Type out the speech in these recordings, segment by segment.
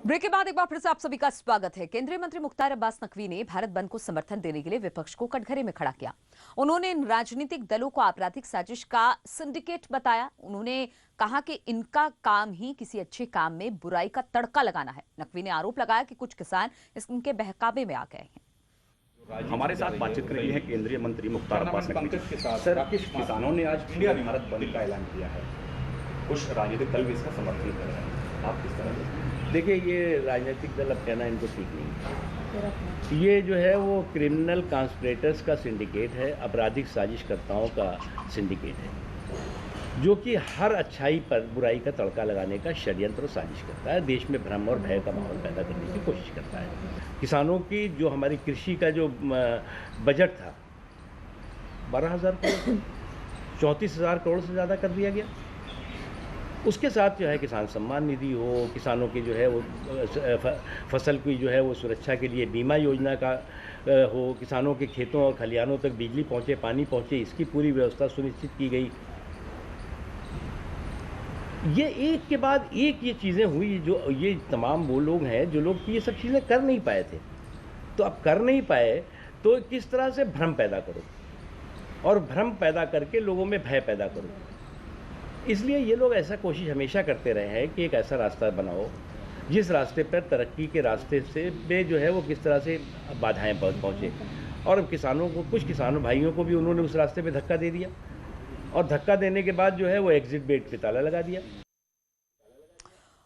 Break के बाद एक बार फिर से आप सभी का स्वागत है। केंद्रीय मंत्री मुख्तार अब्बास नकवी ने भारत बंद को समर्थन देने के लिए विपक्ष को कटघरे में खड़ा किया। उन्होंने इन राजनीतिक दलों को आपराधिक साजिश का सिंडिकेट बताया। उन्होंने कहा कि इनका काम ही किसी अच्छे काम में बुराई का तड़का लगाना है। नकवी ने आरोप लगाया कि कुछ किसान इनके बहकावे में आ गए हैं। हमारे साथ बातचीत कर रही है केंद्रीय मंत्री मुख्तार अब्बास नकवी के साथ। सर, किसानों ने आज भारत बंद का ऐलान किया है, कुछ राजनीतिक दल भी इसका समर्थन कर रहे हैं, आप किस तरह देखते हैं? देखिए, ये राजनीतिक दल अब कहना इनको ठीक नहीं। ये जो है वो क्रिमिनल कॉन्स्पिरेटर्स का सिंडिकेट है, आपराधिक साजिशकर्ताओं का सिंडिकेट है, जो कि हर अच्छाई पर बुराई का तड़का लगाने का षड्यंत्र और साजिश करता है। देश में भ्रम और भय का माहौल पैदा करने की कोशिश करता है। किसानों की जो हमारी कृषि का जो बजट था 12,000 करोड़, 34,000 करोड़ से ज़्यादा कर दिया गया। उसके साथ जो है किसान सम्मान निधि हो, किसानों की जो है वो फसल की जो है वो सुरक्षा के लिए बीमा योजना का हो, किसानों के खेतों और खलिहानों तक बिजली पहुंचे, पानी पहुंचे, इसकी पूरी व्यवस्था सुनिश्चित की गई। ये एक के बाद एक ये चीज़ें हुई, जो ये तमाम वो लोग हैं जो लोग ये सब चीज़ें कर नहीं पाए थे। तो अब कर नहीं पाए तो किस तरह से भ्रम पैदा करो, और भ्रम पैदा करके लोगों में भय पैदा करो। इसलिए ये लोग ऐसा कोशिश हमेशा करते रहे हैं कि एक ऐसा रास्ता बनाओ जिस रास्ते पर तरक्की के रास्ते से बे जो है वो किस तरह से बाधाएं पहुँचे। और किसानों को, कुछ किसानों भाइयों को भी उन्होंने उस रास्ते पे धक्का दे दिया, और धक्का देने के बाद जो है वो एग्जिट गेट पे ताला लगा दिया।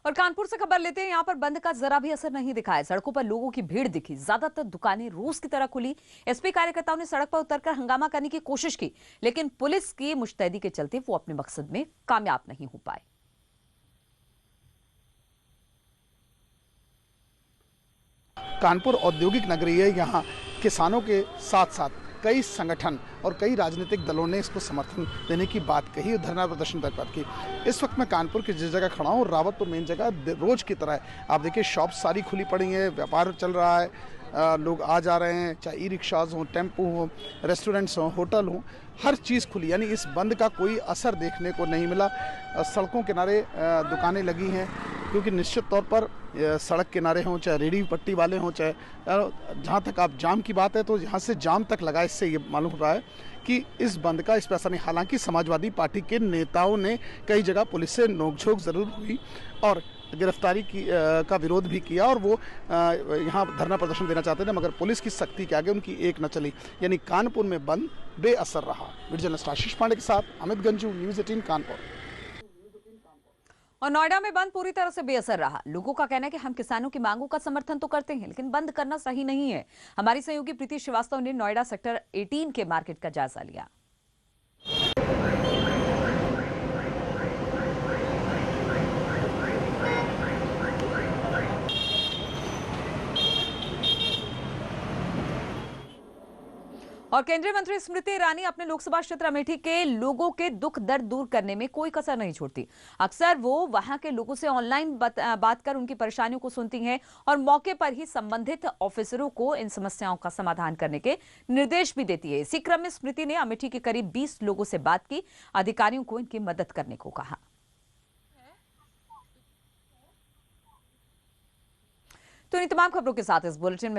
और कानपुर से खबर लेते हैं। यहाँ पर बंद का जरा भी असर नहीं दिखा है। सड़कों पर लोगों की भीड़ दिखी, ज्यादातर दुकानें रोज की तरह खुली। एसपी कार्यकर्ताओं ने सड़क पर उतरकर हंगामा करने की कोशिश की, लेकिन पुलिस की मुस्तैदी के चलते वो अपने मकसद में कामयाब नहीं हो पाए। कानपुर औद्योगिक नगरी है। यहाँ किसानों के साथ साथ कई संगठन और कई राजनीतिक दलों ने इसको समर्थन देने की बात कही और धरना प्रदर्शन तक बात की। इस वक्त मैं कानपुर की जिस जगह खड़ा हूँ, रावतपुर मेन जगह, रोज की तरह है। आप देखिए, शॉप सारी खुली पड़ी हैं, व्यापार चल रहा है, लोग आ जा रहे हैं, चाहे ई रिक्शाज हों, टेम्पो हों, रेस्टोरेंट्स हों, होटल हों, हर चीज़ खुली। यानी इस बंद का कोई असर देखने को नहीं मिला। सड़कों किनारे दुकानें लगी हैं, क्योंकि निश्चित तौर पर सड़क किनारे हों, चाहे रेहड़ी पट्टी वाले हों, चाहे जहाँ तक आप जाम की बात है तो यहाँ से जाम तक लगा। इससे ये मालूम हो रहा है कि इस बंद का इस पर असर नहीं। हालांकि समाजवादी पार्टी के नेताओं ने कई जगह पुलिस से नोकझोंक ज़रूर हुई और गिरफ्तारी का विरोध भी किया, और वो यहाँ धरना प्रदर्शन देना चाहते थे, मगर पुलिस की सख्ती के आगे उनकी एक न चली। यानी कानपुर में बंद बेअसर रहा। वीडियो जर्नलिस्ट आशीष पांडे के साथ अमित गंजू, न्यूज़ 18 कानपुर। और नोएडा में बंद पूरी तरह से बेअसर रहा। लोगों का कहना है कि हम किसानों की मांगों का समर्थन तो करते हैं, लेकिन बंद करना सही नहीं है। हमारी सहयोगी प्रीति श्रीवास्तव ने नोएडा सेक्टर 18 के मार्केट का जायजा लिया। और केंद्रीय मंत्री स्मृति ईरानी अपने लोकसभा क्षेत्र अमेठी के लोगों के दुख दर्द दूर करने में कोई कसर नहीं छोड़ती। अक्सर वो वहां के लोगों से ऑनलाइन बात कर उनकी परेशानियों को सुनती हैं और मौके पर ही संबंधित ऑफिसरों को इन समस्याओं का समाधान करने के निर्देश भी देती है। इसी क्रम में स्मृति ने अमेठी के करीब 20 लोगों से बात की, अधिकारियों को इनकी मदद करने को कहा। तो इन तमाम खबरों के साथ इस बुलेटिन में